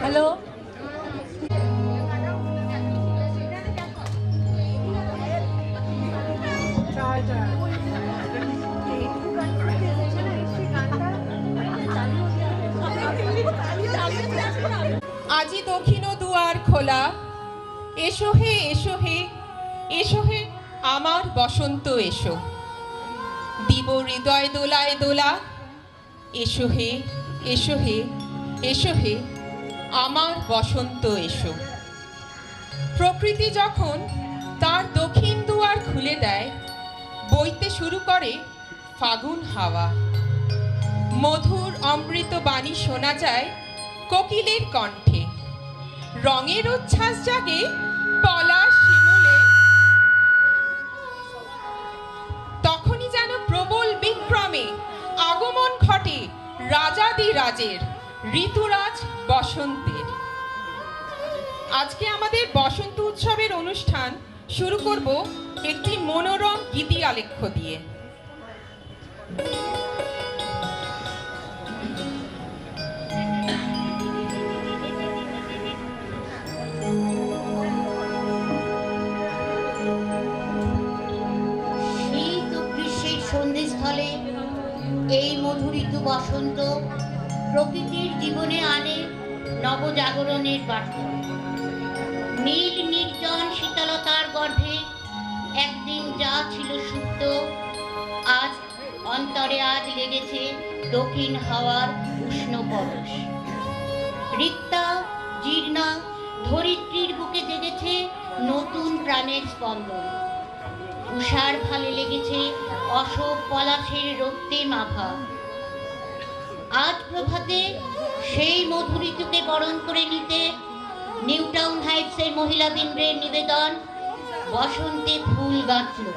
Hello, আজি দক্ষিণ দুয়ার খোলা, এসো হে এসো হে এসো হে আমার বসন্ত এসো, দিব হৃদয় দোলায় দোলা, এসো হে এসো হে এসো হে আমার বসন্ত এসো। প্রকৃতি যখন তার দক্ষিণ দুয়ার খুলে দেয়, বইতে শুরু করে ফাগুন হাওয়া। মধুর অমৃত বাণী শোনা যায় কোকিলের কণ্ঠে, রঙের উচ্ছ্বাস জাগে পলাশ শিমুলে। তখনই যেন প্রবল বিক্রমে আগমন ঘটে রাজাদিরাজের, ঋতুরাজ বসন্তের। আজকে আমাদের বসন্ত উৎসবের অনুষ্ঠান শুরু করব একটি মনোরম গীতি আলেখ্য দিয়ে। সন্ধিস্থলে এই মধুর ঋতু বসন্ত প্রকৃতির জীবনে আনে নবজাগরণের বার্তা। নীল নির্জন শীতলতার গর্ভে একদিন যা ছিল সুপ্ত, আজ অন্তরে আজ লেগেছে দক্ষিণ হাওয়ার উষ্ণ পরশ। রিক্তা জীর্ণা ধরিত্রীর বুকে জেগেছে নতুন প্রাণের স্পন্দন। উষার ভালে লেগেছে অশোক পলাশের রক্তে মাখা। আজ প্রভাতে সেই মধুর ঋতুকে বরণ করে নিতে নিউ টাউন হাইটসের মহিলা বৃন্দের নিবেদন, বসন্তে ফুল গাঁথল।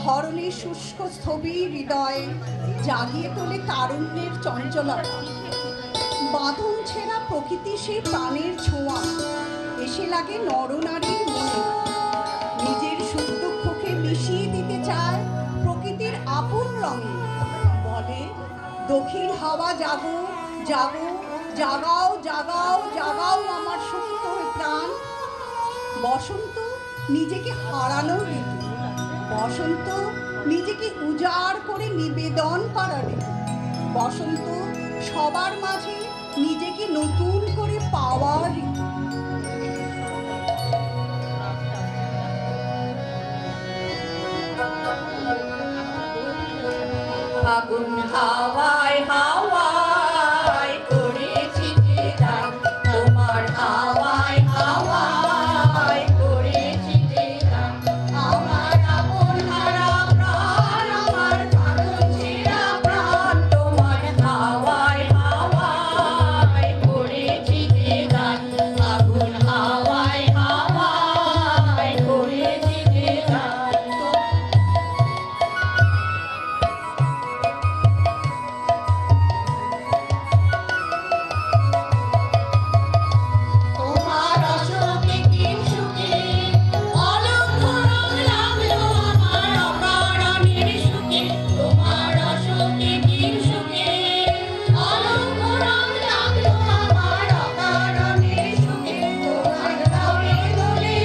ধরণীর শুষ্ক স্থবির হৃদয় জাগিয়ে তোলে তারুণ্যের চঞ্চলতা। বাঁধন ছেঁড়া প্রকৃতি সেই প্রাণের ছোঁয়া এসে লাগে নরনারীর মনে। নিজের সুখ দুঃখকে মিশিয়ে দিতে চায় প্রকৃতির আপন রঙে। বলে দক্ষিণ হাওয়া জাগো জাগো, জাগাও জাগাও জাগাও আমার সুপ্ত প্রাণ। বসন্ত নিজেকে হারানোর ঋতু, বসন্ত নিজেকে উজাড় করে নিবেদন করার ঋতু, বসন্ত সবার মাঝে নিজেকে নতুন করে পাওয়ার ঋতু। ফাগুন হাওয়ায় হাওয়ায় করেছি যে গান, তোমার হাওয়ায় হাওয়ায় করেছি যে গান। আমার আপন হারা প্রাণ, আমার ফাগুন ছেঁড়া প্রাণ, তোমার হাওয়ায় হাওয়ায় করেছি যে গান। ফাগুন হাওয়ায় হাওয়ায় করেছি যে গান। তোমার অশোকে দিন সুখে অলঙ্ঘ রং লাগলো আমার অকারণের সুখে। তোমার অশোকে দিন সুখে অলঙ্ঘ রং লাগলো আমার অকারণের সুখে। তোমার গায়ে দোলে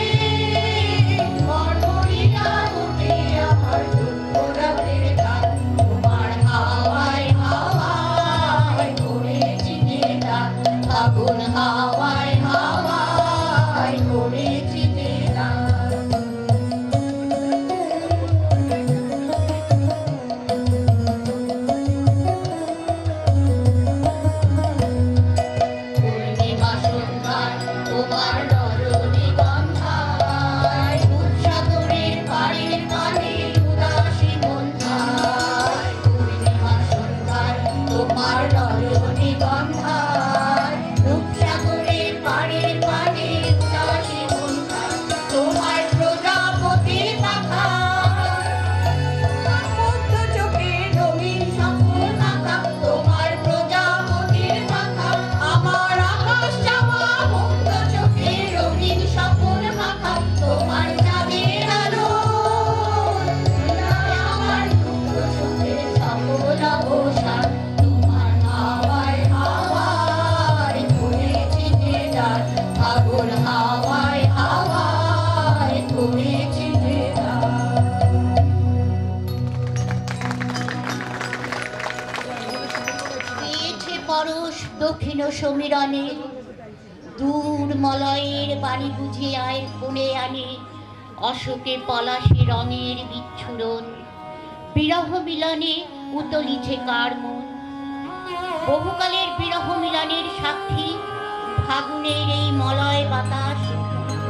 মরমরিয়া ওঠে আমার দুঃখ রাতের গান। তোমার হাওয়ায় হাওয়ায় করেছি যে গান, ফাগুন হাওয়ায় হাওয়ায় করেছি যে গান। পূর্ণিমা সন্ধ্যায় তোমার রজনী গন্ধায়, রূপসাগরের পাড়ের পানে উদাসী মন্থায়। পূর্ণিমা সন্ধ্যায় তোমার রজনী গন্ধায়, রূপসাগরের পাড়ের পানে উদাসী মন্থায়। তোমার প্রজাপতির পাখা মুগ্ধ চোখে রঙিন স্বপ্ন আঁকা। তোমার প্রজাপতির পাখা আমার আকাশ চাওয়া মুগ্ধ চোখে রঙিন স্বপ্ন আঁকা। তোমার চাঁদের আলো আমার দুঃখ সুখের সকল অবসান। তোমার হাওয়ায় হাওয়ায় করেছি যে গান, ফাগুন হাওয়ায় হাওয়ায় করেছি যে গান। পেয়েছে পরশ দক্ষিণ সমীরণে, দূর মলয়ের বাণী বুঝে আয়ের কোণে আনে অশোকে পলাশে রঙের বিচ্ছুরণ। বিরহ মিলনে উতলিছে কার মন, বহুকালের বিরহ মিলনের সাক্ষী ফাগুনের এই মলয় বাতাস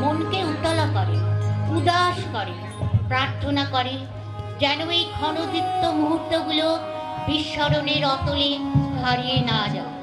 মনকে উতলা করে, উদাস করে, প্রার্থনা করে যেন এই ক্ষণদীপ্ত মুহূর্তগুলো বিস্মরণের অতলে হারিয়ে না যায়।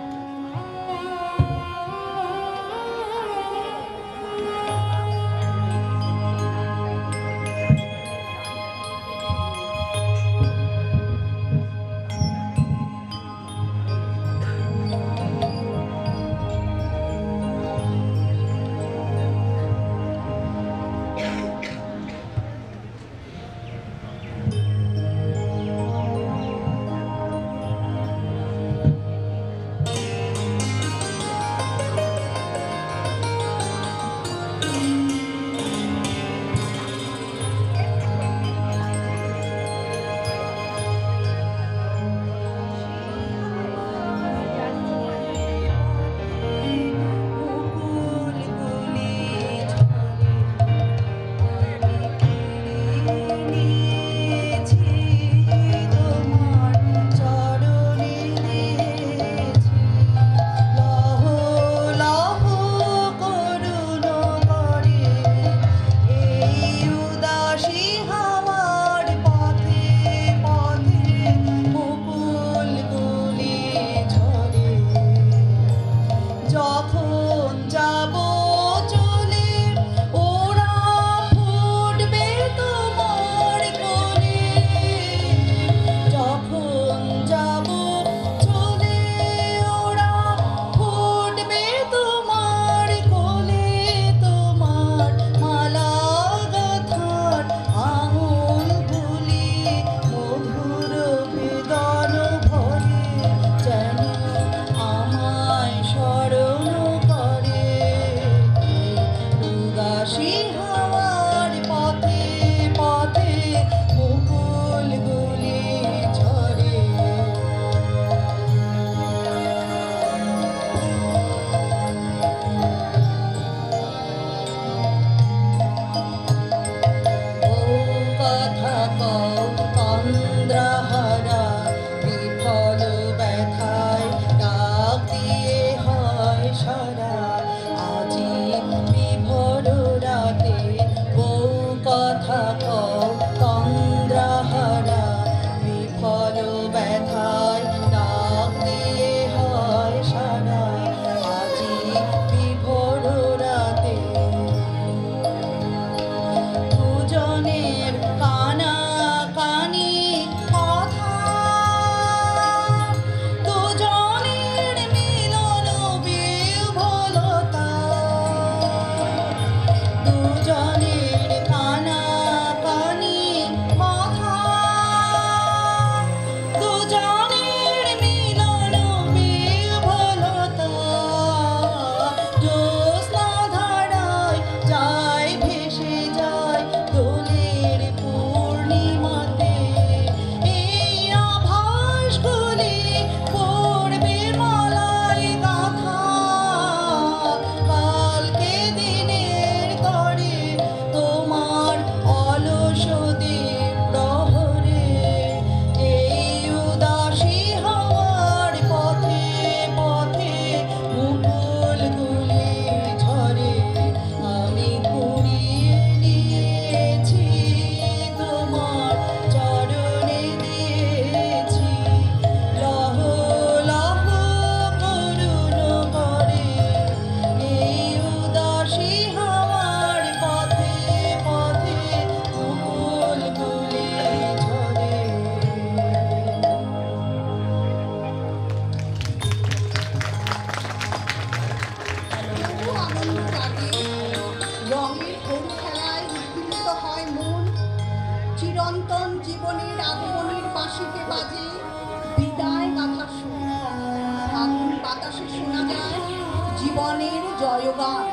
জীবনের জয়গান।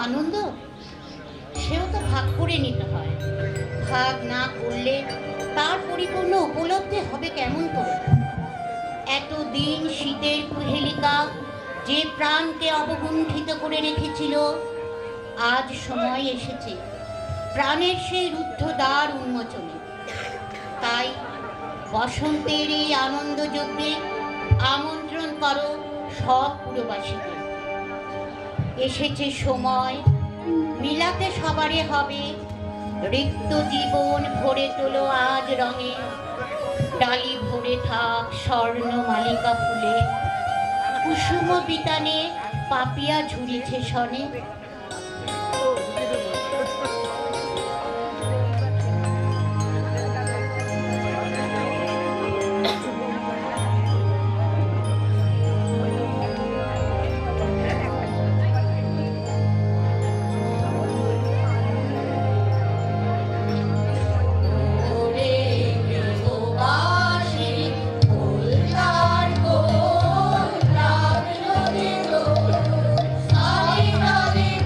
আনন্দ সেও তো ভাগ করে নিতে হয়। ভাগ না করলে তার পরিপূর্ণ উপলব্ধি হবে কেমন করে? এতদিন শীতের কুহেলিকা যে প্রাণকে অবগুণ্ঠিত করে রেখেছিল, আজ সময় এসেছে প্রাণের সেই রুদ্ধ দ্বার উন্মোচনে। তাই বসন্তের এই আনন্দ যজ্ঞে আমন্ত্রণ করো সব পুরবাসীকে। এসেছে সময় মিলাতে সবারে হবে রিক্ত জীবন, ভরে তোলো আজ রঙে। ডালি ভরে থাক স্বর্ণ মালিকা ফুলে, কুসুম বিতানে পাপিয়া ঝুরিছে শনে। Thank you.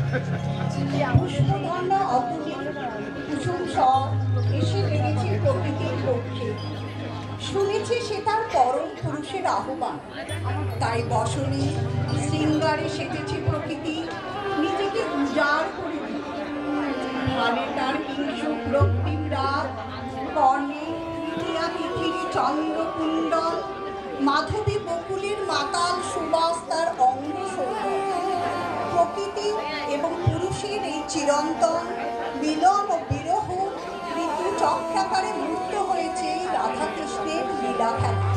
পুষ্পধন্যা অতুলি কুসুম স্বর এসে লেগেছে প্রকৃতির পক্ষে। শুনেছে সে তার পরম পুরুষের আহ্বান, তাই বসনে শৃঙ্গারে সেজেছে প্রকৃতি নিজেকে উজাড় করে দিতে। ভালে তার কিংশুক রক্তিম রাত, কর্ণে তৃতীয়া তিথির চন্দ্রকুণ্ডল, মাধবী বকুলের মাতাল সুবাস তার অঙ্গ সৌন্দর্য। প্রকৃতি এবং পুরুষের এই চিরন্তন মিলন ও বিরহ ঋতু চক্রাকারে মুক্ত হয়েছে রাধাকৃষ্ণের লীলা খেলা।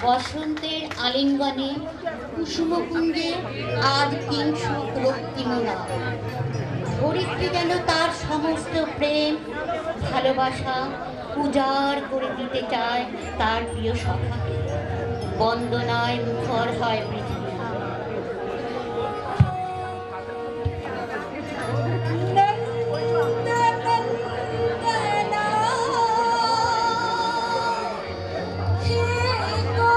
বসন্তের আলিঙ্গনে কুসুমকুঞ্জে আজ কিংশুক রক্তিমনা। ধরিত্রী যেন তার সমস্ত প্রেম ভালোবাসা উজাড় করে দিতে চায় তার প্রিয় সখাকে। বন্দনায় মুখর হয় পৃথিবী। Hey, go,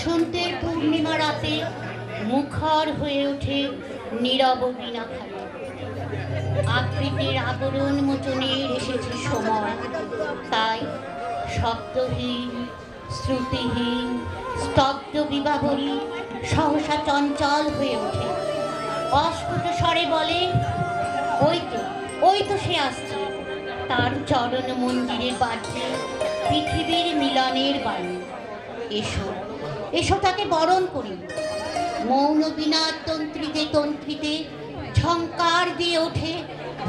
বসন্তের পূর্ণিমা রাতে মুখর হয়ে ওঠে নীরব বীণাখানি। আকৃতির আবরণ মোচনের এসেছে সময়, তাই শব্দহীন শ্রুতিহীন স্তব্ধ বিবাহরী সহসা চঞ্চল হয়ে ওঠে। অস্ফুট স্বরে বলে, ওই তো সে আসছে। তার চরণ মন্দিরের বাদ্যে পৃথিবীর মিলনের বাণী। এসো এসো তাকে বরণ করি। মৌন বিনা তন্ত্রিতে তন্ত্রিতে ঝঙ্কার দিয়ে ওঠে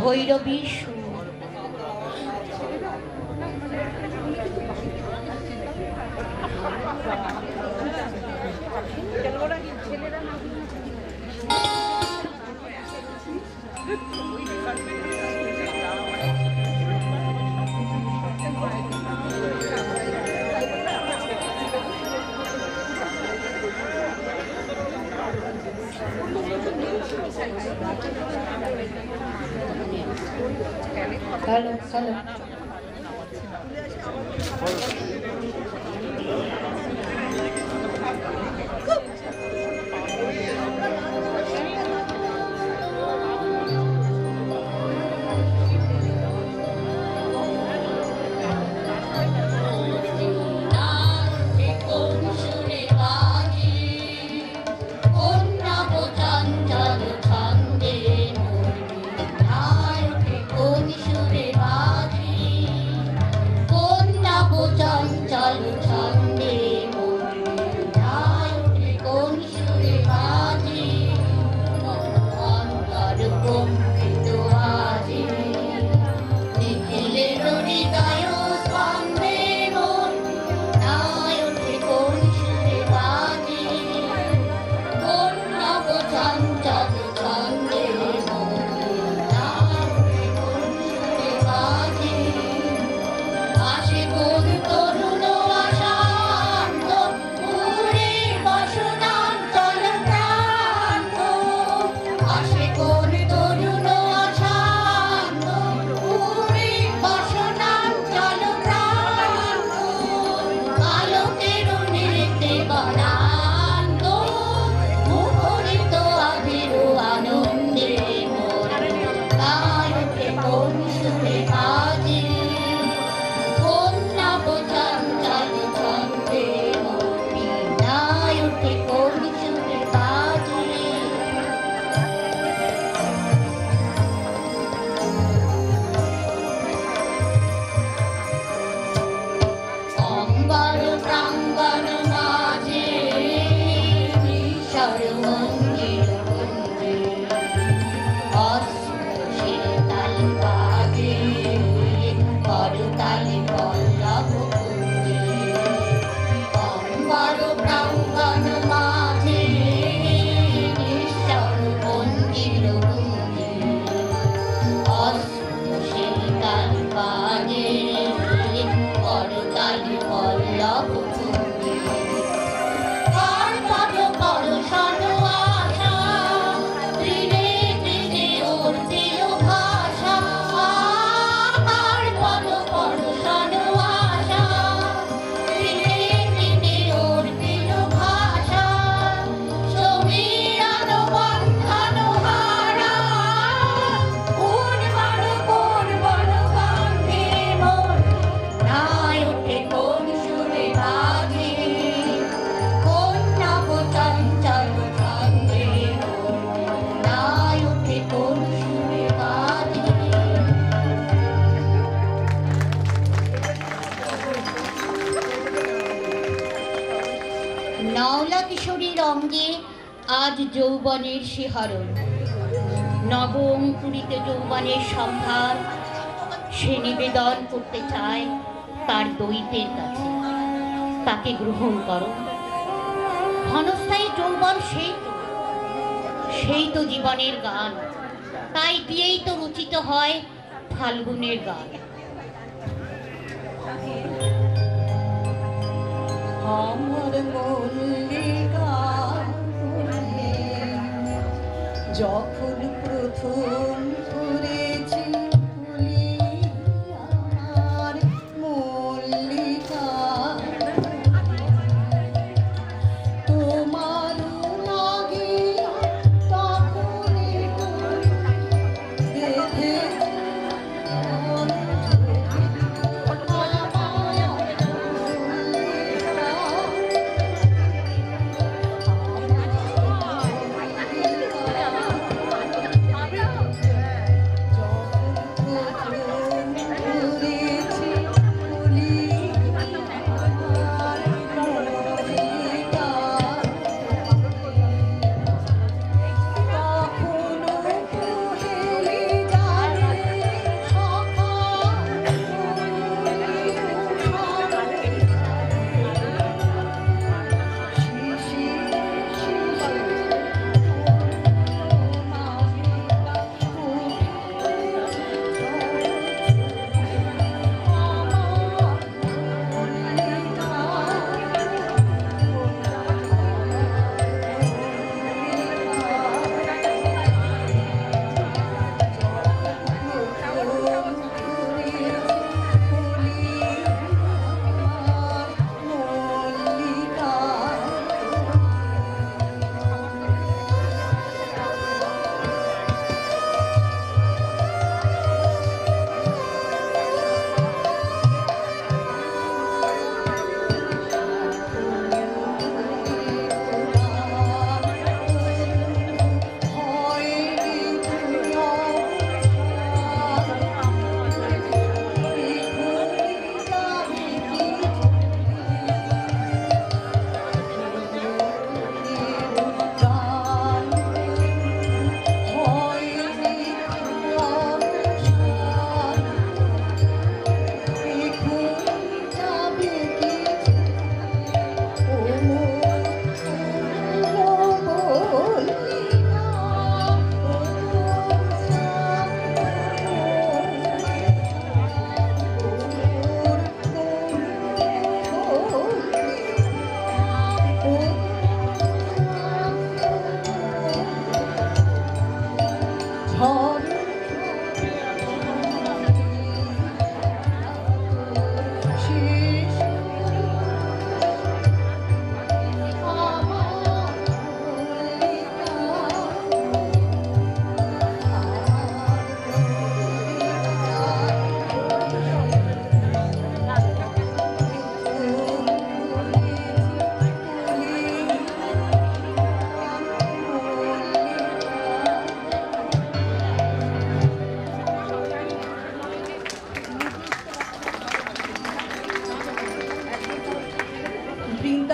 ভৈরবীর সুর। হ্যালো হ্যালো নওলা কিশোরীর অঙ্গে আজ যৌবনের শিহরণ। নব অঙ্কুরিত যৌবনের সম্ভার সে নিবেদন করতে চায় তার দৈতের কাছে। তাকে গ্রহণ করো। ক্ষণস্থায়ী যৌবন সেই তো জীবনের গান। তাই দিয়েই তো রচিত হয় ফাল্গুনের গান। আমার মল্লিকা যখন প্রথম ধরেছি ফুলি, আমার মল্লিকা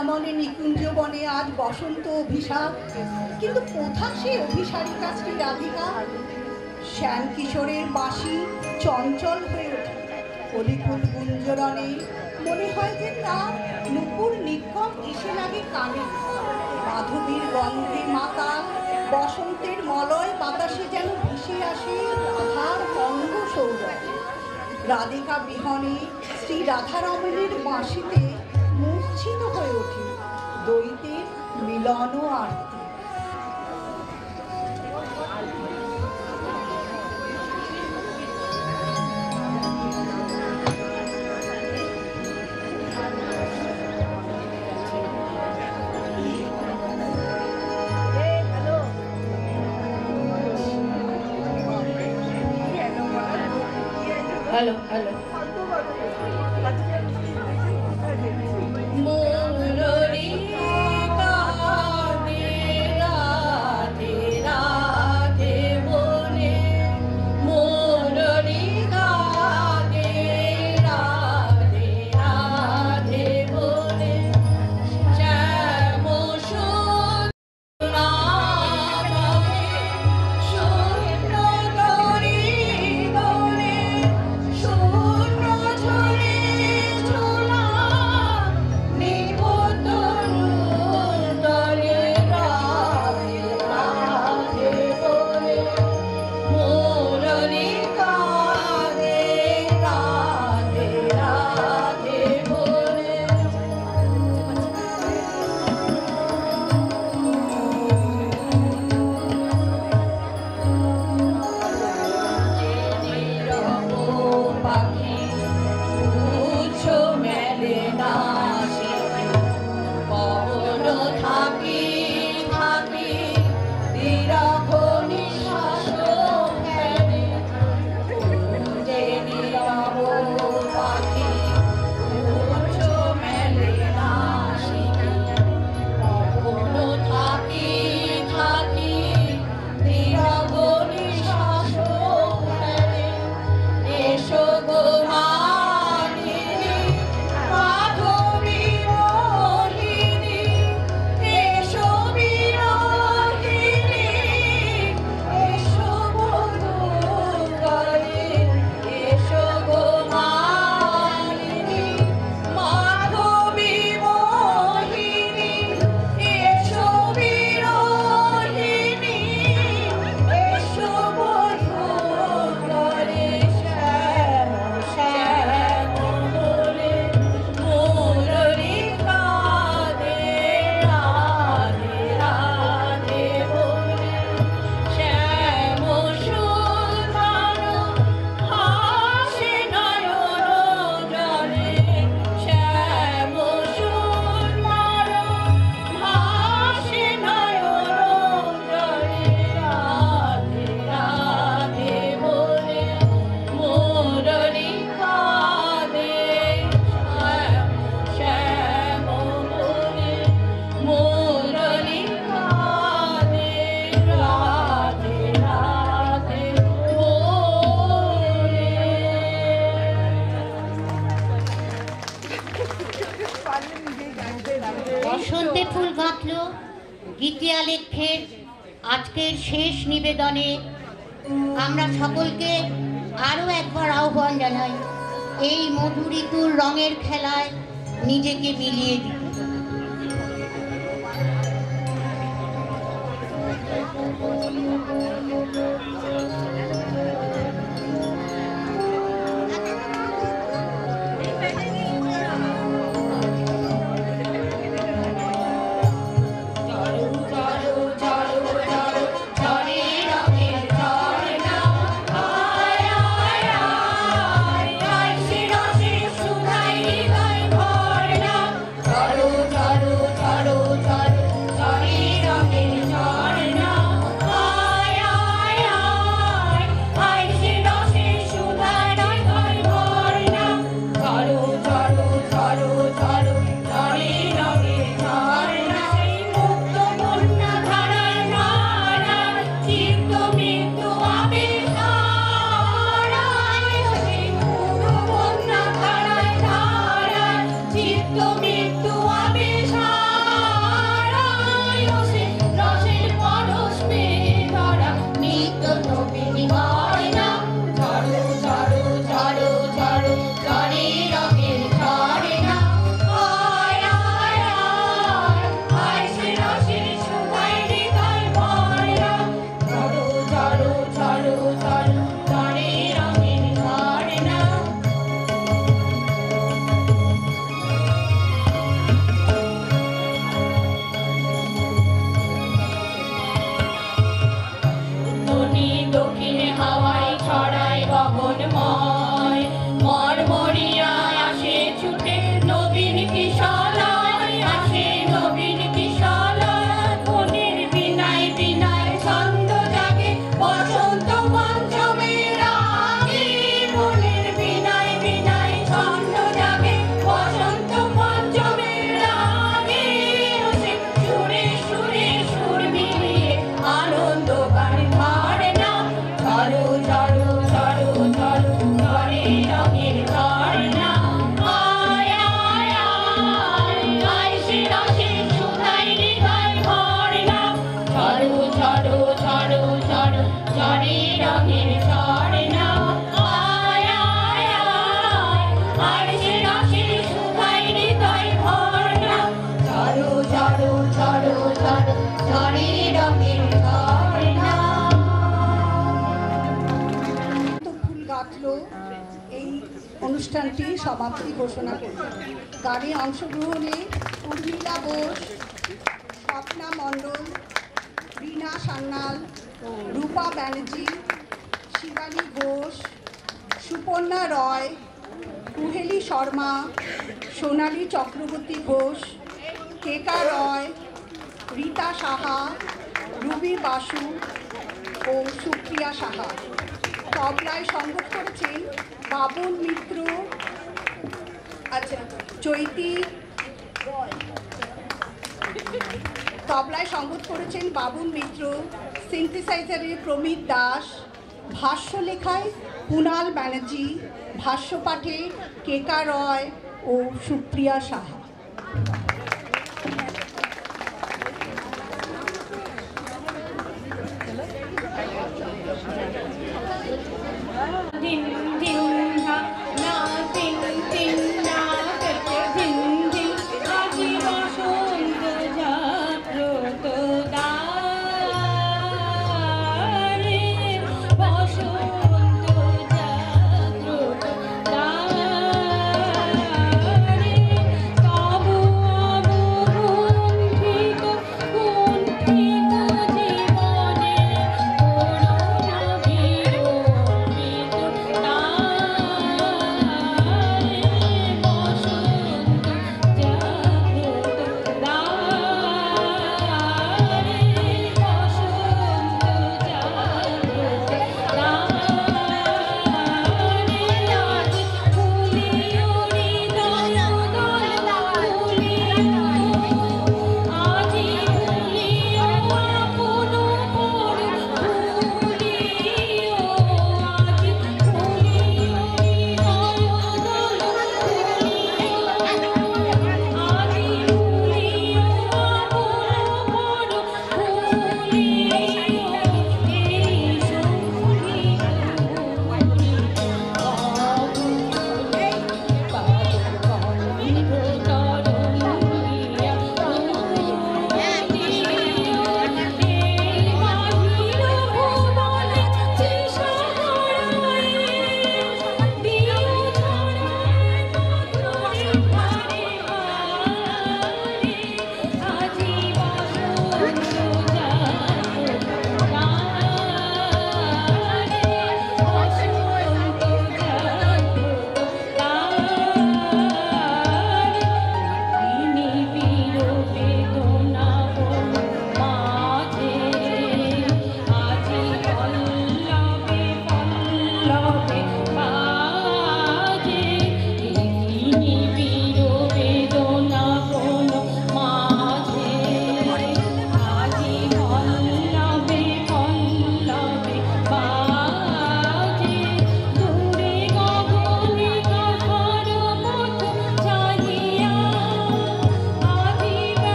বৃন্দাবনে নিকুঞ্জ বনে আজ বসন্ত অভিশাপ, কিন্তু কোথা সেই অভিসারিকা শ্রী রাধিকা? শ্যাম কিশোরের বাঁশি চঞ্চল হয়ে ওঠে কলিকুল গুঞ্জরণে, মনে হয় যে তার নুপুর নিকট এসে লাগে কানে। মাধবীর গন্ধে মাতাল বসন্তের মলয় বাতাসে যেন ভেসে আসে রাধার অঙ্গ সৌরভ। রাধিকা বিহনে শ্রী রাধারমণের বাঁশিতে মূর্ছিত হয়ে ওঠে দ্বৈতের মিলন ও আরতি। হ্যালো হ্যালো বসন্তে ফুল গাঁথল গীতিয়া লেখ্যের আজকের শেষ নিবেদনে আমরা সকলকে আরও একবার আহ্বান জানাই এই মধুর ঋতুর রঙের খেলায় নিজেকে মিলিয়ে দিতে। চলো চলো চলো চলো চলো চলো চলো অনুষ্ঠানটি সমাপ্তি ঘোষণা করব। গানে অংশগ্রহণে উর্মিলা বোস, স্বপ্না মণ্ডল, রীনা সান্যাল, রূপা ব্যানার্জি, শিবানী ঘোষ, সুপর্ণা রয়, কুহেলি শর্মা, সোনালী চক্রবর্তী ঘোষ, কেকা রয়, রীতা সাহা, রুবি বাসু ও সুপ্রিয়া সাহা। তবলায় সঙ্গত করেছেন বাবুল মিত্র, চৈতি রয়। তবলায় সঙ্গত করেছেন বাবুল মিত্র, সিনথেসাইজারে প্রমিত দাস, ভাষ্য লেখায় কুণাল ব্যানার্জি, ভাষ্য পাঠে কেকা রয় ও সুপ্রিয়া সাহা। তবু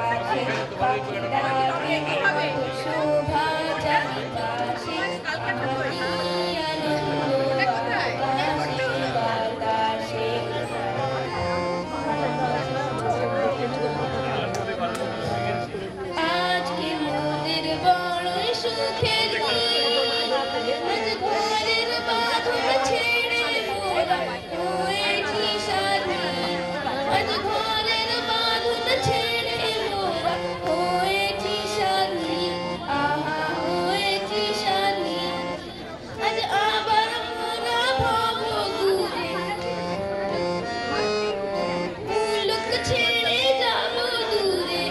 আকাশে পাখি ডাকে কত শোভা চারিপাশে আহাকি আনন্দ আকাশে বাতাসে আজকে মোদের বড় সুখের দিন আজ ঘরের বাঁধন ছেড়ে মোরা হয়েছি স্বাধীন আজ ঘরের বাঁধন ছেড়ে মোরা হয়েছি স্বাধীন আহা হয়েছি স্বাধীন আজ আবার মোরা ভব ঘুরে মুলুক ছেড়ে যাব দূরে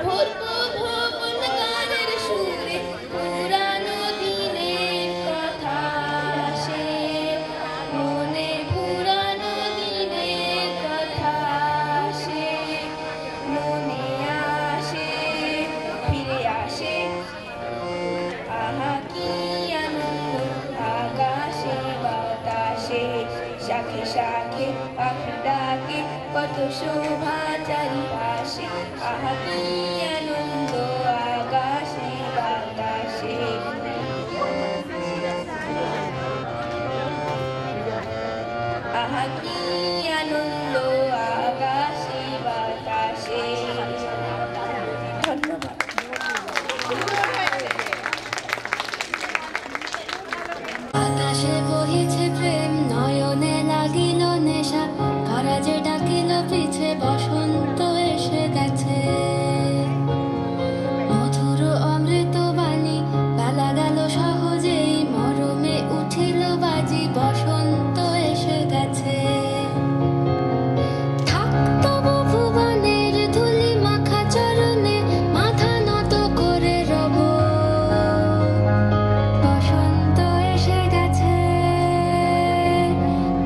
ভরবো ভবন গানের সুরে পুরানো দিনের কথা আসে মনে পুরানো দিনের কথা আসে মনে আসে ফিরে আসে আহা কি আনন্দ আকাশে বাতাসে শাখে শাখে পাখি ডাকে কত শোভা চারিপাশে আহা কি আনন্দ আকাশে বাতাসে আহা কি আনন্দ আকাশে বাতাসে ধন্যবাদ। আকাশে বহিছে প্রেম নয়নে লাগিল নেশা কারাজে ডাকিল পিছে বসন্ত এসে গেছে মধুর অমৃত বাণী বেলা গেল সহজেই মরমে উঠিল বাজি বসন্ত এসে গেছে থাকতব ভুবনের ধুলি মাখা চরণে মাথা নত করে রব বসন্ত এসে গেছে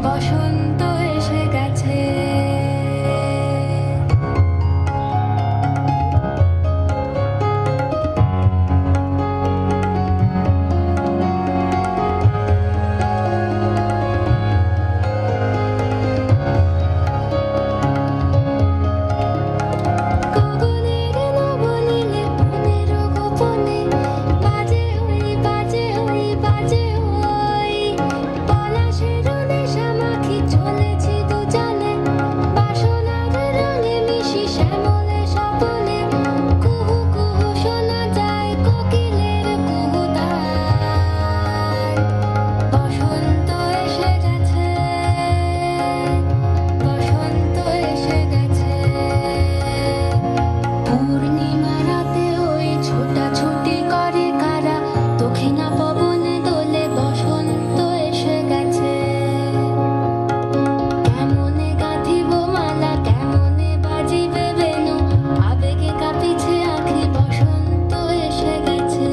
বসন্ত এসে গেছে গগনের নবনীলে বনের গোপনে বাজে ওই বাজে ওই বাজে ওই পলাশের নেশা মাখি চলেছি দুজনে বাসনার রঙে মিশি শ্যামলে স্বপনে কুহু কুহু শোনা যায় কোকিলের কুহুতান বসন্ত এসে গেছে বসন্ত এসে গেছে পূর্ণিমা রাতে ওই ছোটাছুটি করে কারা দক্ষিণা পবনে দোলে বসন্ত এসে গেছে কেমনে গাঁথিব মালা কেমনে বাজিবে বেনু আবেগে কাঁপিছে আঁখি বসন্ত এসে গেছে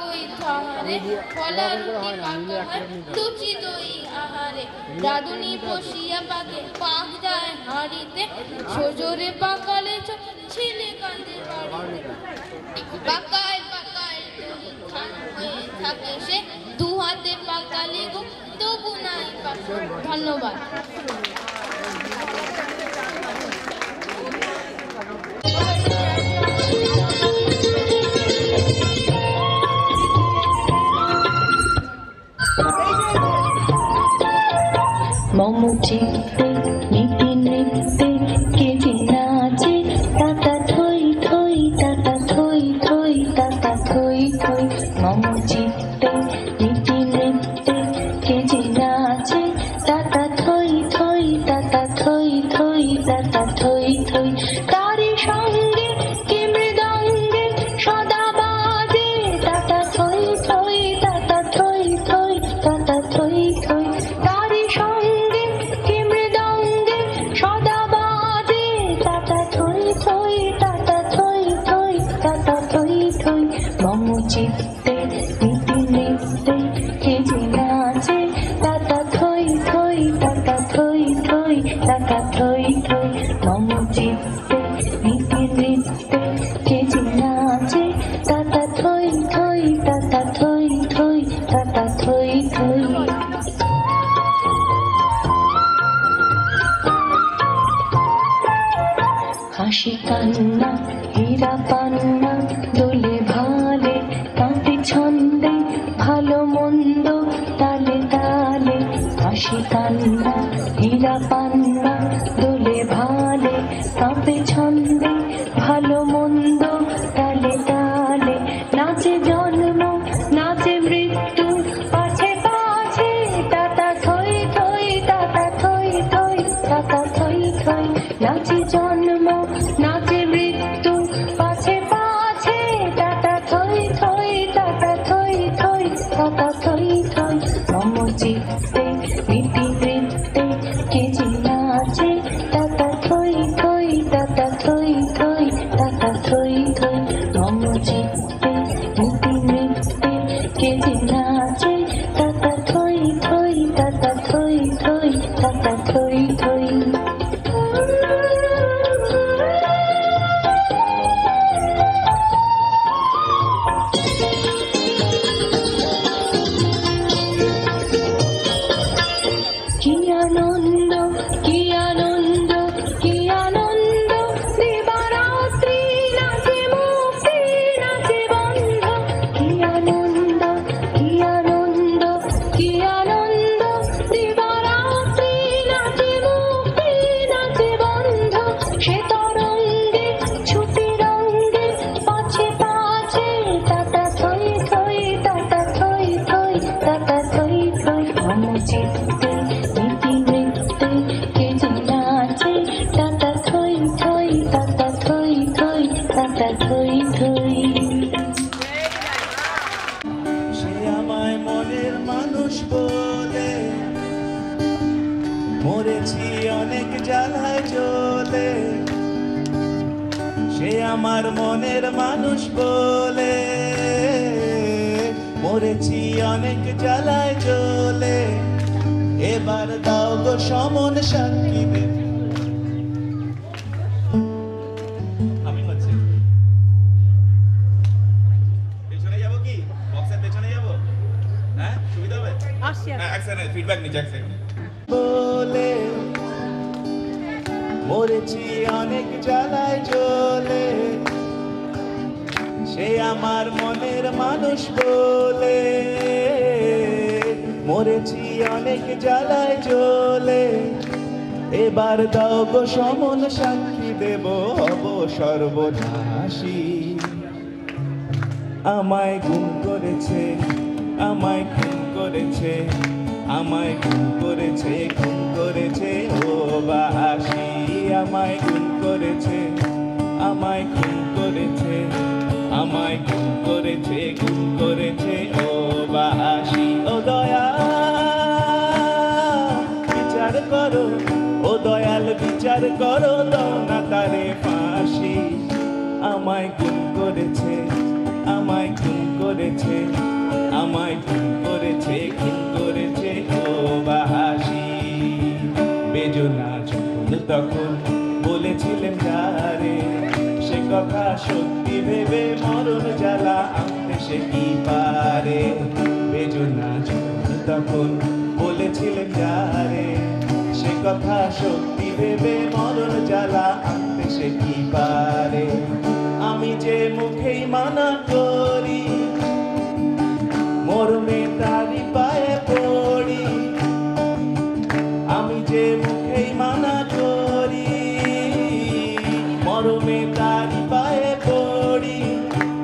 ওই ধারে কলা রুটি পাকা লুচি দই আহারে রাধুনি বসিয়া পাকে পাক যায় হাড়িতে সজোরে পাকালে ছেলে কাঁদে বাড়িতে পাকায় পাকায় ধান হয়ে থাকে সে দু হাতে পাকালে গো তবু নাই পাকা। ধন্যবাদ। মম চিত্তে নিতে নিতে কে যে নাচে তাতা থই থই তাতা থই থই তাতা থই থই মম চিত্তে নিতে নিতে কে যে নাচে তাতা থই থই তাতা থই থই তাতা থই থই তারি সঙ্গে কে মৃদঙ্গে সদা বাজে তাতা থই থই তাতা থই থই তাতা থই থই তারি সঙ্গে কে মৃদঙ্গে সদা বাজে তাতা থই থই তাতা থই থই তাতা থই থই মম চিত্তে নিতে নিতে কে যে নাচে তাতা থই থই তাতা থই থই তাতা থই থই মম চিত্তে নিতে নিতে কে যে নাচে তাতা থই থই তাতা থই থই তাতা থই থই হাসি কান্না হীরা পান্না দোলে ভালে কাঁপে ছন্দে ভালো মন্দ তালে তালে হাসি কান্না হীরা পান্না দোলে ভালে কাঁপে ছন্দে ভালো মন্দ তালে তালে নাচে জন্ম নাচে মৃত্যু পাছে পাছে তাতা থই থই তাতা থই থই তাতা থই থই নাচে জন্ম নাচে মৃত্যু পাছে পাছে তাতা থই থই তাতা থই থই তাতা থই থই মম চিত্তে নীতি নৃত্যে কে যে নাচে তাতা থই থই তাতা থই থই তাতা থই থই মম চিত্তে নীতি নৃত্যে কে যে নাচে তাতা থই থই তাতা থই থই তাতা থই থই কি আনন্দ কি আনন্দ কি আনন্দ দিবারাত্রি নাচে মুক্তি নাচে বন্ধ কি আনন্দ কি আনন্দ কি আনন্দ দিবারাত্রি নাচে মুক্তি নাচে বন্ধ সে তরঙ্গে ছুটি রঙ্গে পাছে পাছে তাতা থই থই তাতা থই থই তাতা থই থই মম চিত্তে নীতি নৃত্যে কে যে নাচে তাতা থই থই তাতা থই থই তাতা থই থই সে আমায় মনের মানুষ বলে মরেছি অনেক জ্বালায় জ্বলে সে আমার মনের মানুষ বলে মরেছি অনেক জ্বালায় জ্বলে এবার দাও গো সমন সাক্ষী দেব আমি হচ্ছে পেছনে যাবো কি বক্সের পেছনে যাবো হ্যাঁ সুবিধা হবে এক সেকেন্ড ফিডব্যাক নিচে এক সেকেন্ড বলে মরেছি অনেক জ্বালায় জ্বলে সে আমার মনের মানুষ বলে মরেছি অনেক জ্বালায় জ্বলে এবার দাও গো সমন সাক্ষী দেব হব সর্বনাশী আমায় গুম করেছে আমায় খুন করেছে আমায় গুম করেছে খুন করেছে ও বাসি আমায় গুম করেছে আমায় খুন করেছে আমায় গুম করেছে খুন করেছে ও বাসি ও দয়া বিচার করো ও দয়াল বিচার করো দাও না তারে ফাঁসি আমায় গুম করেছে আমায় খুন করেছে আমায় খুন করেছে খুন করেছে ও বাসি বেজনা যখন তখন বলেছিলেন যারে সে কথা সত্যি ভেবে মরণ জ্বালা আনতে সে কি পারে বেজনা যখন তখন বলেছিলেন যারে সে কথা সত্যি ভেবে মরণ জ্বালা আনতে সে কি পারে আমি যে মুখেই মানা করি মরমে তারি পায়ে পড়ি আমি যে মুখেই মানা করি মরমে তারি পায়ে পড়ি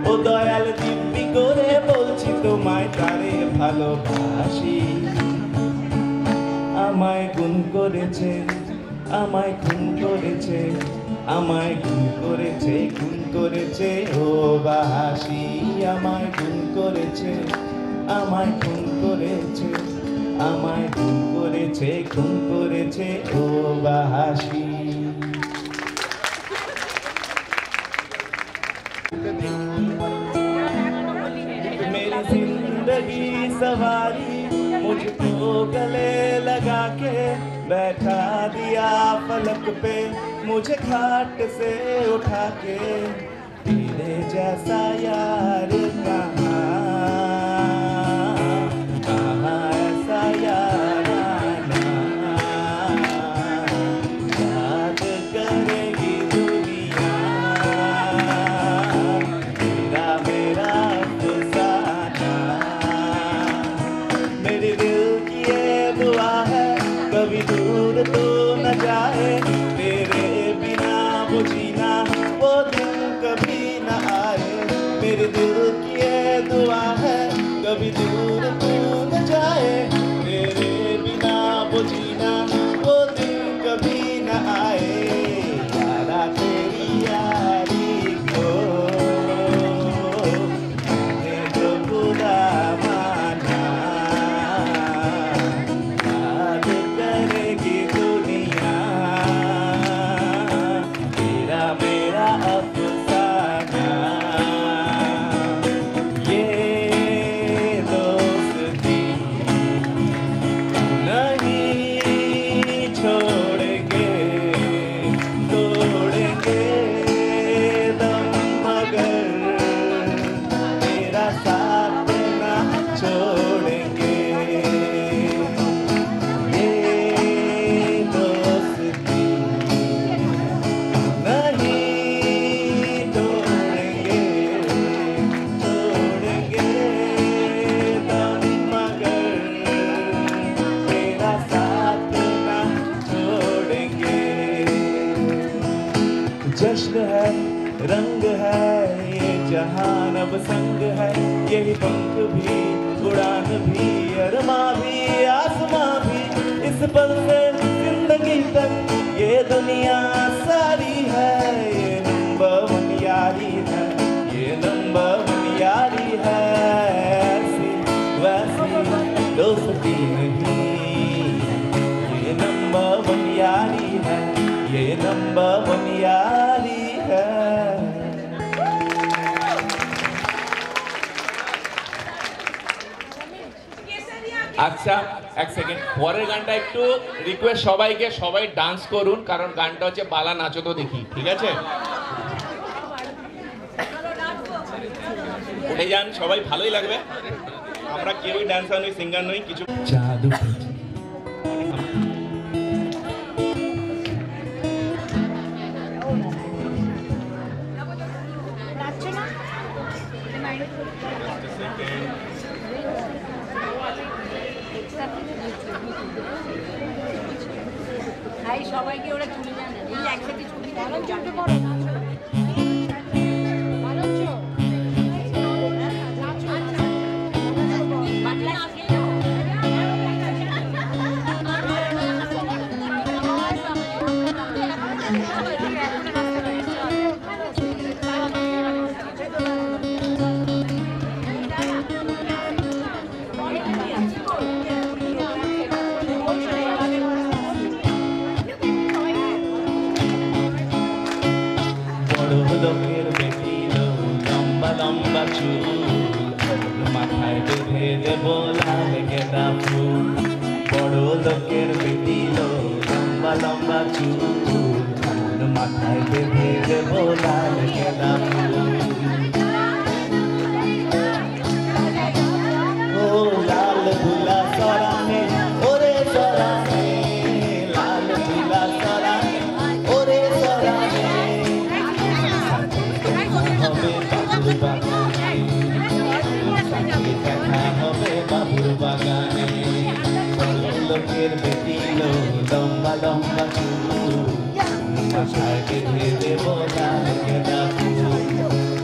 ও দয়াল দিব্যি করে বলছি তোমায় তারে ভালোবাসি আমায় গুণ করেছে আমায় খুন করেছে আমায় গুণ করেছে খুন করেছে ও বাসি আমায় গুণ করেছে আমায় খুন করেছে আমায় খুন করেছে খুন করেছে ও বাসি मेरी जिंदगी सवारी मुझको गले लगा के बैठा दिया फलक पे मुझे घाट से उठा के तेरे जैसा यार कहाँ कहाँ ऐसा याराना याद करेगी दुनिया वो जीना वो दिन कभी न आए। मेरे दिल की ये दुआ है कभी दूर तू न जाए। तेरे बिना वो जीना वो दिन कभी न आए। यारा तेरी यारी को मैंने जो बुरा माना, याद करेगी दुनिया तेरा मेरा अफसाना। ये दोस्ती नहीं छोड़ेंगे, तोड़ेंगे दम मगर तेरा साथ ना छोड़ेंगे। ये दोस्ती नहीं तोड़ेंगे, तोड़ेंगे दम मगर तेरा साथ ना छोड़ेंगे। जश्न है रंग है ये जहान अब संग है। यही पंख भी उड़ान भी अरमा भी आसमां भी इस पल से जिंदगी तक ये दुनिया सारी है। ये नंबर वन यारी है, ये नंबर वन यारी है। ऐसी वैसी दोस्ती नहीं, ये नंबर वन यारी है, ये नंबर वन यारी है। আচ্ছা এক সেকেন্ড, পরের গানটা একটু রিকোয়েস্ট সবাইকে, সবাই ডান্স করুন, কারণ গানটা হচ্ছে বালা নাচো তো দেখি, ঠিক আছে? উঠে যান সবাই, ভালোই লাগবে। আমরা কেউই ডান্সার নই, সিঙ্গার নই, কিছু জাদু সবাইকে ওরা চলে যান, একসাথে ছবি দেন। লোকের বেটি লো লম্বা লম্বা চুল, মাথায় বেঁধে দেব লাল গেঁদা ফুল। বড় লোকের বেটি লো লম্বা লম্বা চুল, মাথায় বেঁধে দেব লাল গেঁদা ফুল। ও লাল দুলা সরানে ওরে সরানে, লাল দুলা সরানে ওরে সরানে। হবে বাবুর বাগানে, দেখা হবে বাবুর বাগানে। বড় লোকের বেটি লো লম্বা লম্বা চুল, মাথায় বেঁধে দেব লাল গেঁদা ফুল।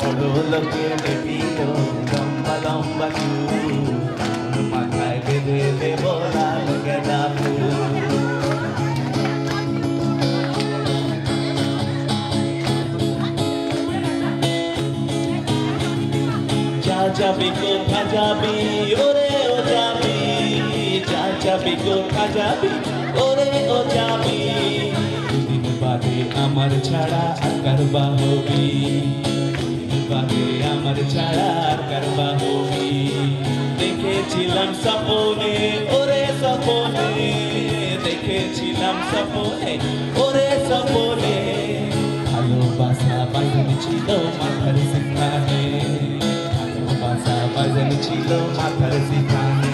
বড় লোকের বেটি লো লম্বা লম্বা চুল, মাথায় বেঁধে দেব লাল গেঁদা ফুল। যাবি কোথা যাবি ওরে ও যাবি, যা যাবি কোথা যাবি ওরে ও যাবি। দুদিন বাদে আমার ছাড়া আর কারবা হবি, দুদিন বাদে আমার ছাড়া আর কারবা হবি। দেখেছিলাম স্বপনে ওরে স্বপনে, দেখেছিলাম স্বপনে ওরে স্বপনে। ভালোবাসা বাঁধন ছিল মাথার সেখানে, ভালোবাসা বাঁধন ছিল মাথার সেখানে।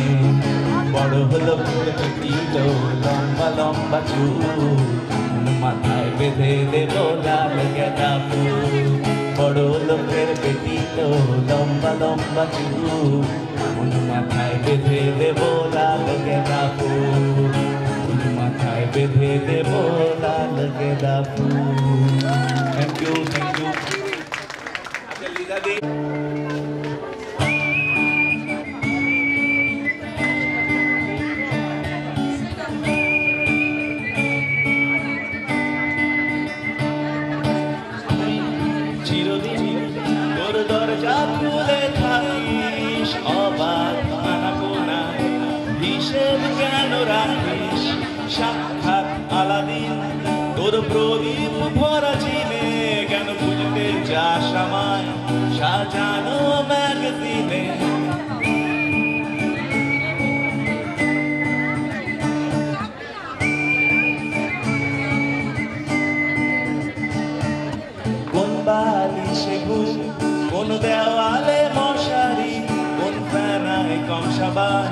বড় হলো ফুল পেটিল লম্বা লম্বা চুল, মাথায় বেঁধে দেব লাল গেঁদা ফুল। বড় লোকের পেটিল লম্বা লম্বা চুল, মাথায় বেঁধে দেব লাল গেঁদা ফুল। মাথায় বেঁধে দেব লাল গেঁদা ফুল। দরজা খুলে থাকিস অবাক আনাগোনা হিসেব কেন রাখিস সাক্ষাৎ আলাদিন তোর প্রদীপ ভরা চিনে কেন বুঝতে চাস আমায় সাজানো ম্যাগাজিনে কোন বালিশে ঘুম কোন দেওয়ালে মশারি কোন ফেনায় কম সাবান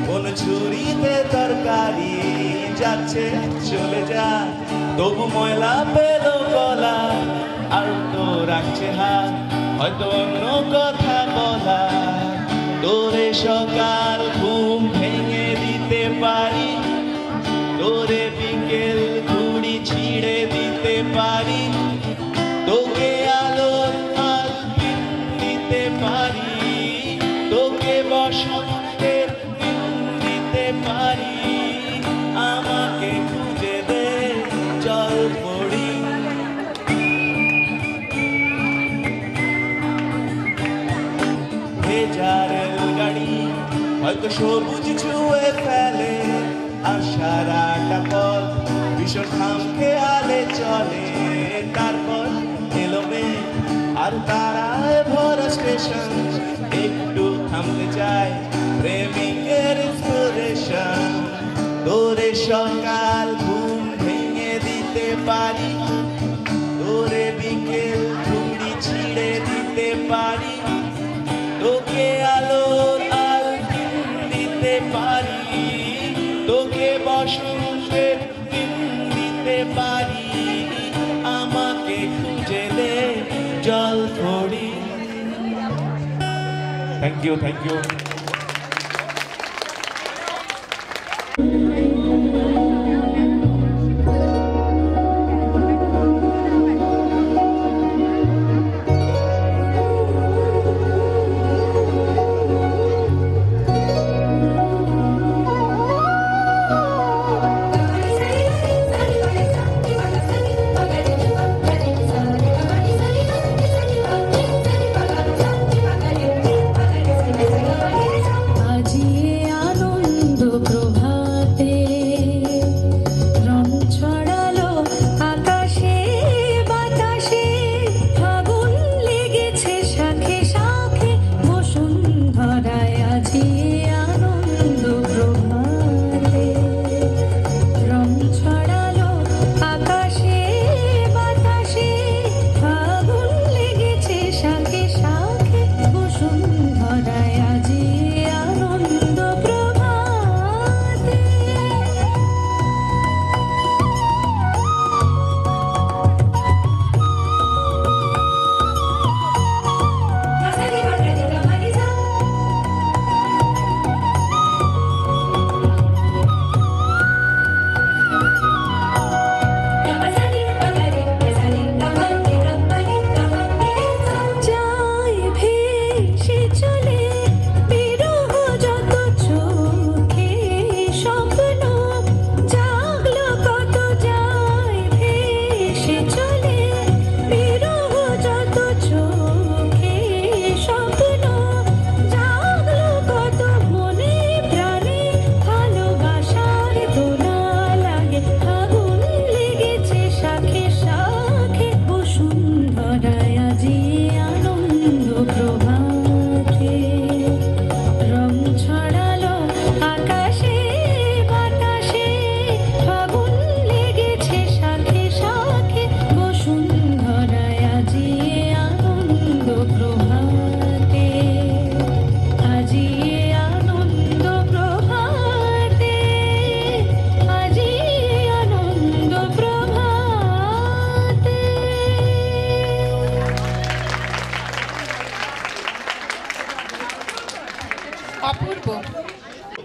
কোন ছুরিতে তরকারি যাচ্ছে চলে যা তবু ময়লা পেল গলা আর তো রাখছে হাত হয়তো অন্য কথা বলা তোরে সকাল ঘুম ভেঙে দিতে পারি তোরে বিকেল ঘুড়ি ছিঁড়ে দিতে পারি তোকে আলোর আলপিন দিতে পারি তোকে বসন্তের দিন দিতে পারি আমাকে খুঁজে দে জল পড়ি ভেজা রেলগাড়ি হয়তো সবুজ ছুঁয়ে ফেলে আর সারাটা পথ ভীষণ খাম খেয়ালে চলে তারপর এলো মেঘ আর তারায় ভরা স্টেশন একটু থামতে চাই প্রেমিকের ইন্সপিরেশন তোরে সকাল ঘুম ভেঙে দিতে পারি তোরে বিকেল ঘুড়ি ছিঁড়ে দিতে পারি তোকে আলোর আলপিন দিতে পারি তোকে বসন্তের দিন দিতে পারি আমাকে খুঁজে দে জল পড়ি থ্যাংক ইউ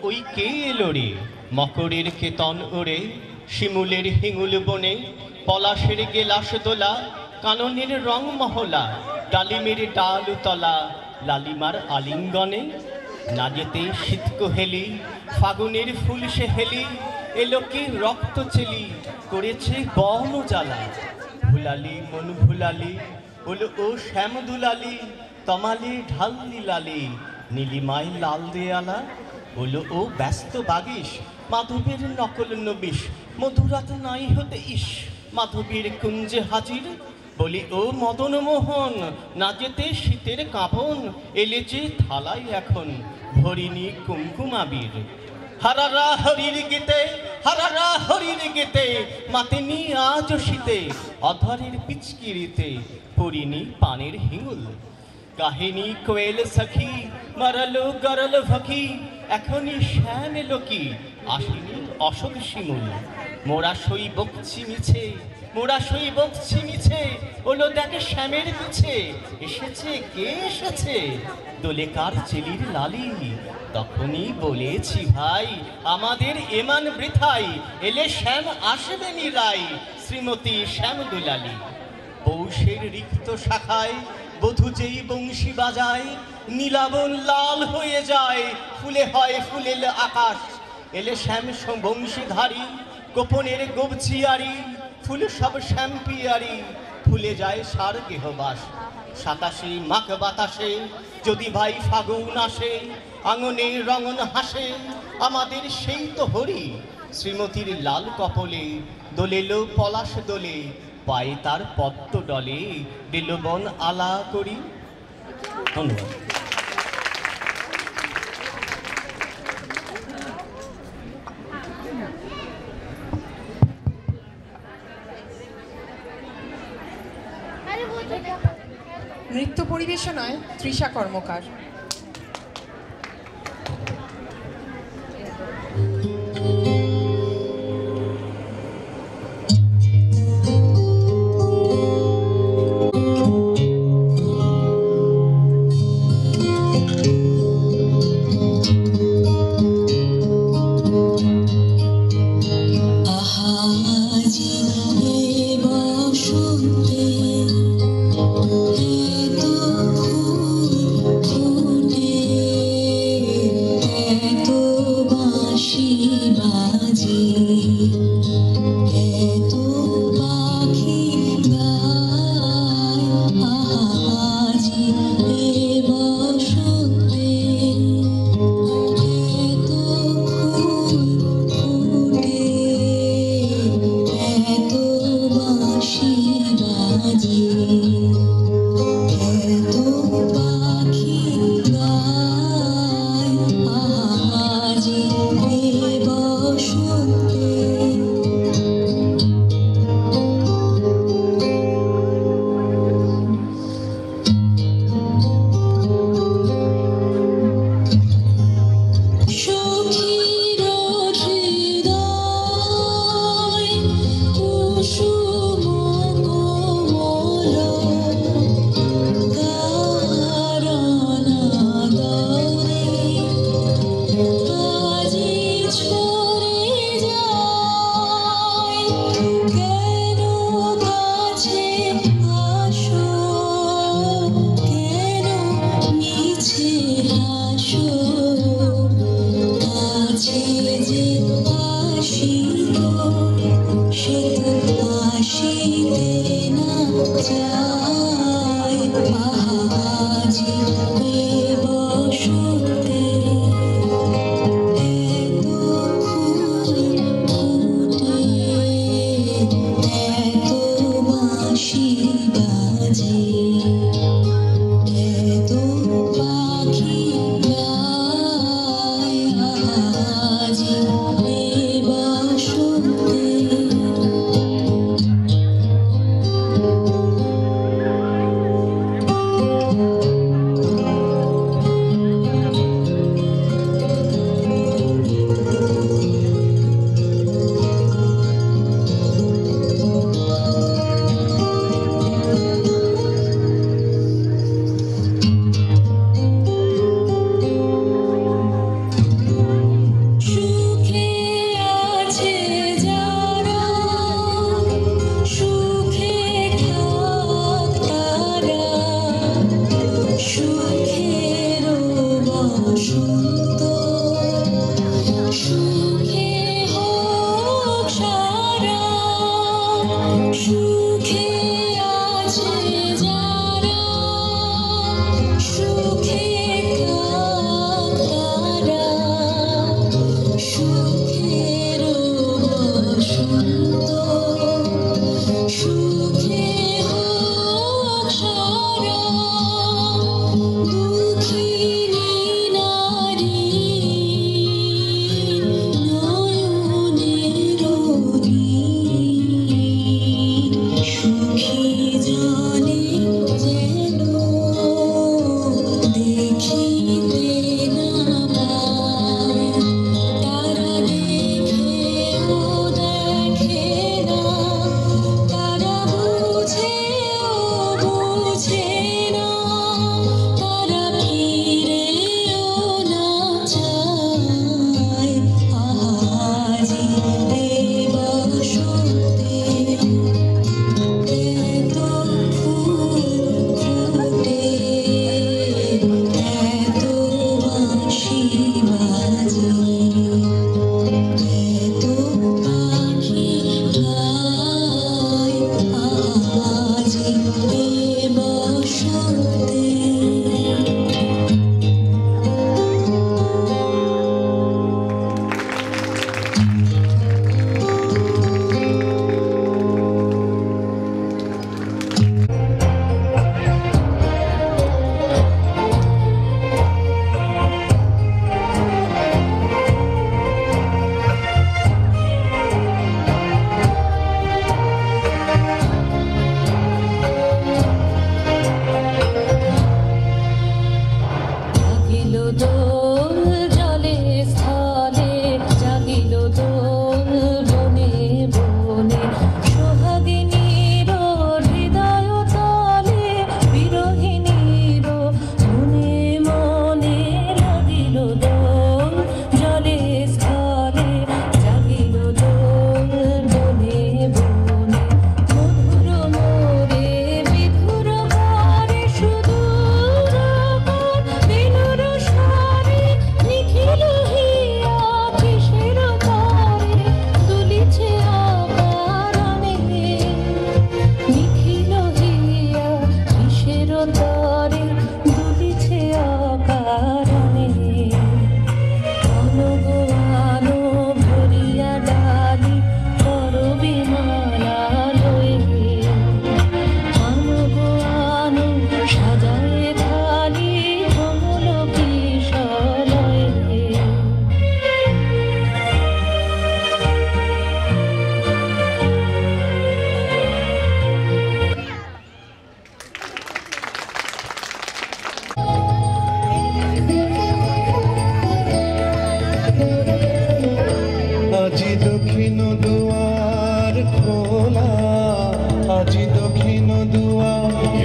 ওই কে এলো রে মকরের কেতন ওরে শিমুলের হিঙুল বনে পলাশের গেলাস দোলা কাননের রং মহলা ডালিমের ডালতলা লালিমার আলিঙ্গনে না যেতে শীত কোহেলি ফাগুনের ফুল সে হেলি এলো কি রক্ত চেলি করেছে বন জ্বালা ভুলালি মন ভুলালি হলো ও শ্যাম দুলালি তমালে ঢাললি লালে নীলিমায় লাল দেয়ালা হলো ও ব্যস্ত বাগিস মাধবের নকল নবিশ মধুরাত নাই হতে ইস মাধবীর কুঞ্জে হাজির বলি ও মদন মোহন না যেতে শীতের কাঁপন এলে যে থালাই এখন ভরিনি কুমকুমাবির হারারা হরির গীতে হারারা হরির গীতে মাতেনি আজ শীতে অধরের পিচকিরিতে পরিনি পানের হিঙুল কাহিনী কোয়েল সখী মারালো গরল ফকি এখনই শ্যাম এলো কি আসেনি অশোক শিমুল মোরা সই বকছি মিছে মোরা সই বকছি মিছে ওলো দেখে শ্যামের পিছে এসেছে কে এসেছে দোলে কার চেলির লালি তখনই বলেছি ভাই আমাদের এমান বৃথাই এলে শ্যাম আসবে নিরাই শ্রীমতী শ্যাম দুলালি পৌষের রিক্ত শাখায় বধূ যেই বংশী বাজায় নীলাবন লাল হয়ে যায় ফুলে হয় ফুলেল আকাশ এলে শ্যাম বংশীধারী গোপনের গোবচিয়ারি ফুল সব শ্যাম্পিয়ারি ফুলে যায় সার গেহবাস সাতাশে মাঘ বাতাসে যদি ভাই ফাগুন আসে আঙনে রঙন হাসে আমাদের সেই তো হরি শ্রীমতীর লাল কপলে দোলেলো পলাশ দোলে পায়ে তার পদ্ম ডলে দিল বন আলা করি ধন্যবাদ নৃত্য পরিবেশনায় তৃষা কর্মকার।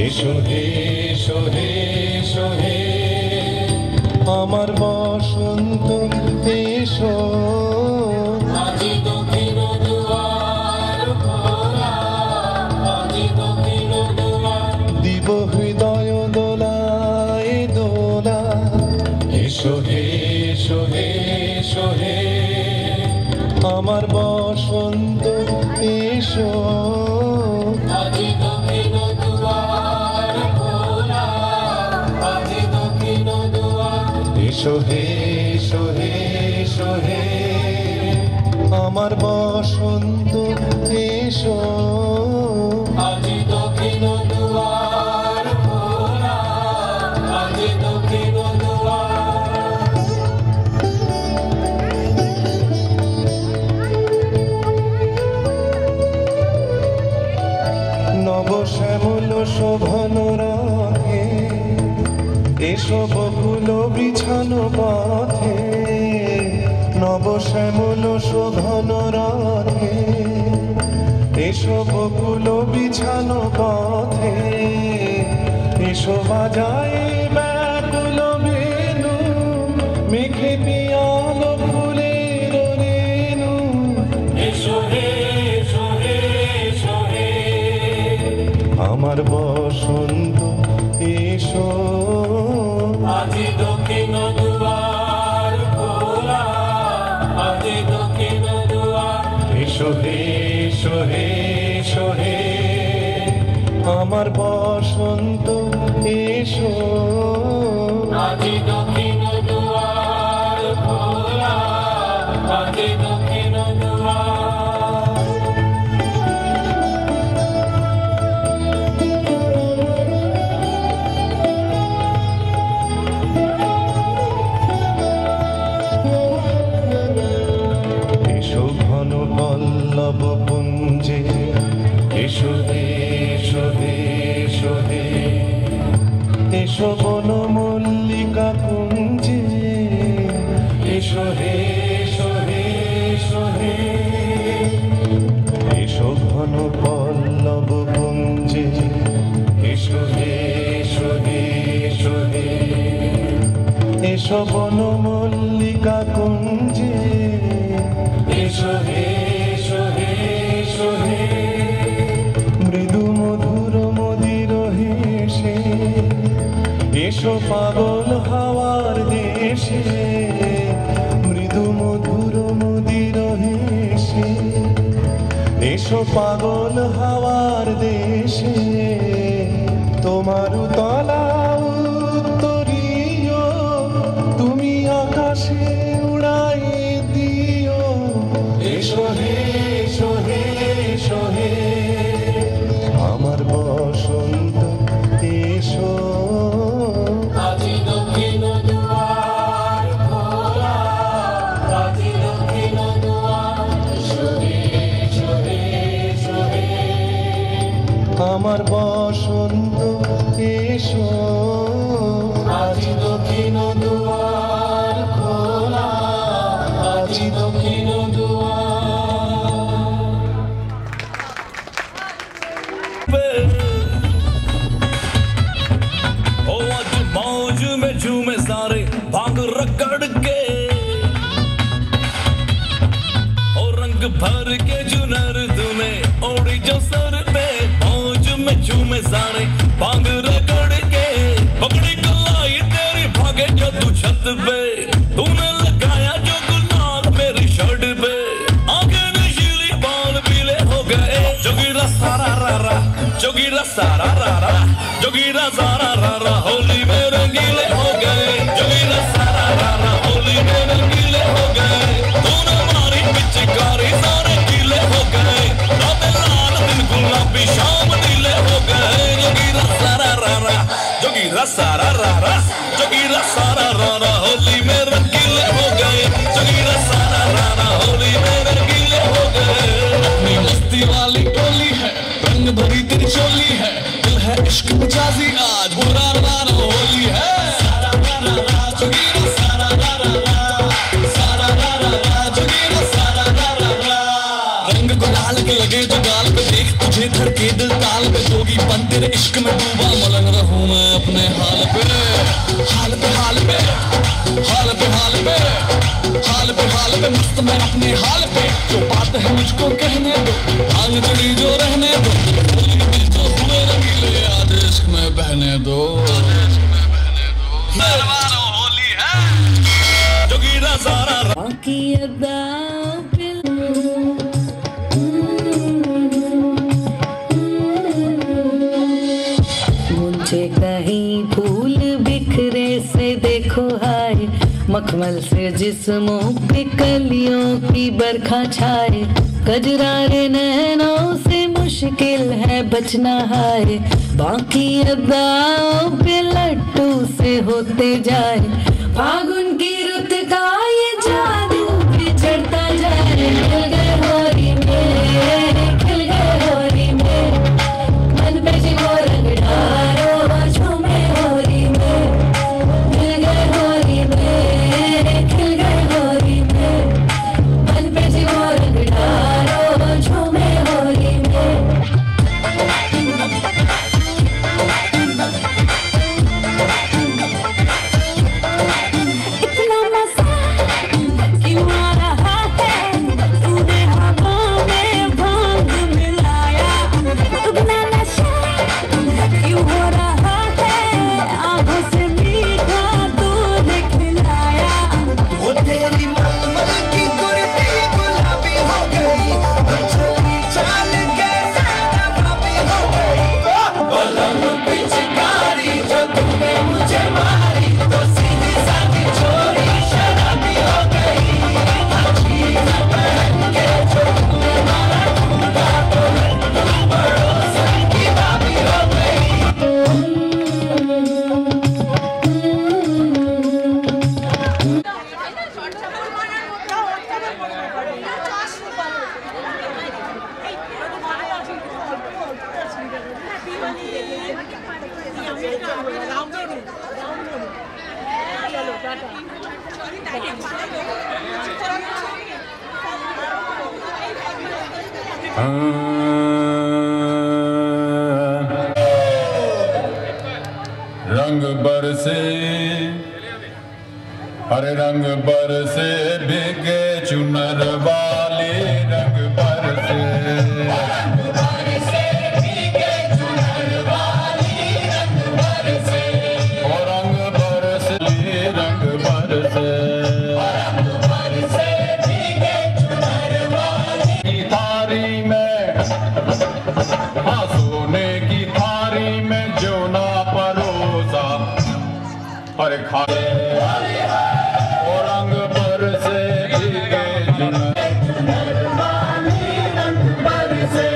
এসো হে এসো হে এসো হে আমার বসন্ত এসো আজি দক্ষিণ দুয়ার খোলা, আজি দক্ষিণ দুয়ার। দিব হৃদয় দোলায় দোলা এসো হে এসো হে এসো হে আমার বসন্ত এসো আজি দক্ষিণ দুয়ার খোলা, আজি দক্ষিণ দুয়ার। এসো হে এসো হে এসো হে আমার বসন্ত এসো আজি দক্ষিণ দুয়ার খোলা, আজি দক্ষিণ দুয়ার। নবশ্যামল শোভন রাখে এসো বকুল বিছানো পথে নবশ্যামল শোভন রাখে এসো বকুল বিছানো পথে এসো বাজায় ব্যাকুল বেনু মেঘে পিয়াল ফুলের রেণু এসো হে এসো হে এসো হে আমার বসন্ত এসো আজি দক্ষিণ দুয়ার খোলা, আজি দক্ষিণ দুয়ার। এসো হে এসো হে এসো হে আমার বসন্ত এসো আজি দক্ষিণ দুয়ার খোলা, আজি দক্ষিণ দুয়ার। এসো ঘন পল্লব পুঞ্জে এসো হে এসো হে এসো হে এসো বন মল্লিকা কুঞ্জে এসো হে এসো হে এসো হে এসো ঘন পল্লব পুঞ্জে এসো হে এসো হে এসো হে এসো বন মল্লিকা কুঞ্জে এসো হে এসো হে এসো হে মৃদু মধুর মদির হেসে এসো পাগল হাওয়ার দেশে মৃদু মধুর মদির হেসে এসো পাগল হাওয়ার দেশে তোমার তলা উত্তরীয় তুমি আকাশে উড়াই দিও এসো হে এসো হে এসো হে আমার বসন্ত এসো আজি দক্ষিণ দুয়ার খোলা, আজি দক্ষিণ দুয়ার। এসো হে এসো হে এসো হে আমার বসন্ত এসো আজি দক্ষিণ দুয়ার খোলা, আজি দক্ষিণ দুয়ার। ओ आज मौज में झूमे सारे भांग रगड़ के और रंग भर के जुनर तूने ओढ़ी जो सर पे मौज में झूमे सारे भांग रगड़ के पकड़ी कलाई तेरी भागे जो तू छत पे तूने लगाया जो गुलाल मेरी शर्ट पे आंखें नशीली बाल पीले हो गए जोगीरा सारा रारा जोगीरा सारा रारा जोगीरा सारा रारा होली में रंगीले हो गए जोगीरा सारा रारा होली में रंगीले हो गए तूने मारी पिचकारी सारे गीले हो गए रातें लाल दिन गुलाबी शाम नीले हो गए जोगीरा सारा रारा जोगीरा सारा रारा जोगीरा सारा रारा होली में रंगीले हो गए जोगीरा सारा रारा होली में रंगीले हो गए अपनी मस्ती वाली टोली है रंग भरी तेरी चोली है दिल है इश्क मिजाजी आज बुरा रारा होली है सारा रारा जोगीरा सारा रारा सारा रारा जोगीरा सारा रारा रंग गुलाल के लगे जो गाल पे देख तुझे धड़के दिल ताल पे जोगी बन तेरे इश्क में डूबा पे हाल पे हाल पे हाल पे हाल पे हाल पे हाल पे मस्त मैं अपने हाल पे जो बात है मुझको कहने दो आग जड़ी जो रहने दो जो हुए रंगीले आज इश्क में बहने दो होली है जोगीरा सारा बाकी अदा मुझे कहीं फूल बिखरे से देखो हाय मखमल से जिस्मों पे कलियों की बरखा छाए कजरारे नैनों से मुश्किल है बचना हाय बाकी अदाओं पे लट्टू से होते जाए फागुन की रुत का ये जादू बिछड़ता जाए खिल गए होली में खिल गए होली में मन पे जिगो रंग डालो झूमे होली में खिल गए होली में खिल गए होली में मन पे जिगो रंग डालो झूमे होली में इतना मजा क्यों आ रहा है तूने हवा में भांग मिलाया दुगना नशा क्यों हो रहा है आंखों से मीठा दूध खिलाया वो तेरी मलमल की कुर्ती गुलाबी हो गई चली चाल के सारा भाभी हो गई बलम पिचकारी जो तूने मुझे मारी तो सीधी सादी छोरी शराबी हो गई अजीब पहन के जो तूने मारा ठुमका तो लड्डू पड़ोसन की भाभी हो गई रंग बरसे हरे रंग बरसे भीगे चुनर वाले रंग बरसे ओ रंग बरसे रंग बरसे की थारी में हाँ सोने की थारी में जो ना परोसा अरे खाए ओ रंग बरसे भीगे चुनर वाले रंग बरसे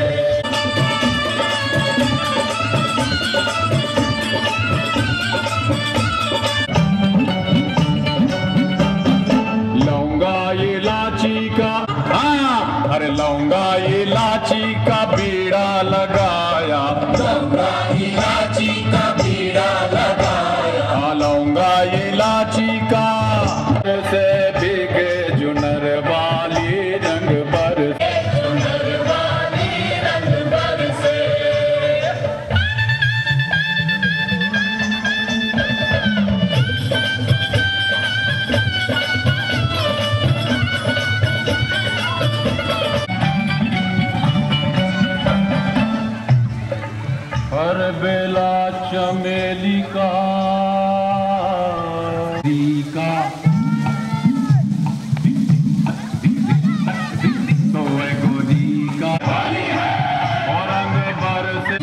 लौंगा इलाची का हाँ अरे लौंगा इलाची का बीड़ा लगाया लौंगा इलाची का बीड़ा लगाया लौंगा इलाची का से भीगे जुनर वाली रंग बरसे जुनर वाली रंग बरसे हर बेला चमेली का तो गोदी का और रंग बरसे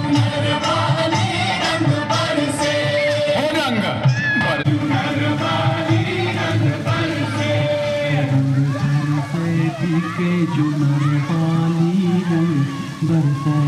के जुनर वाली रंग बरसे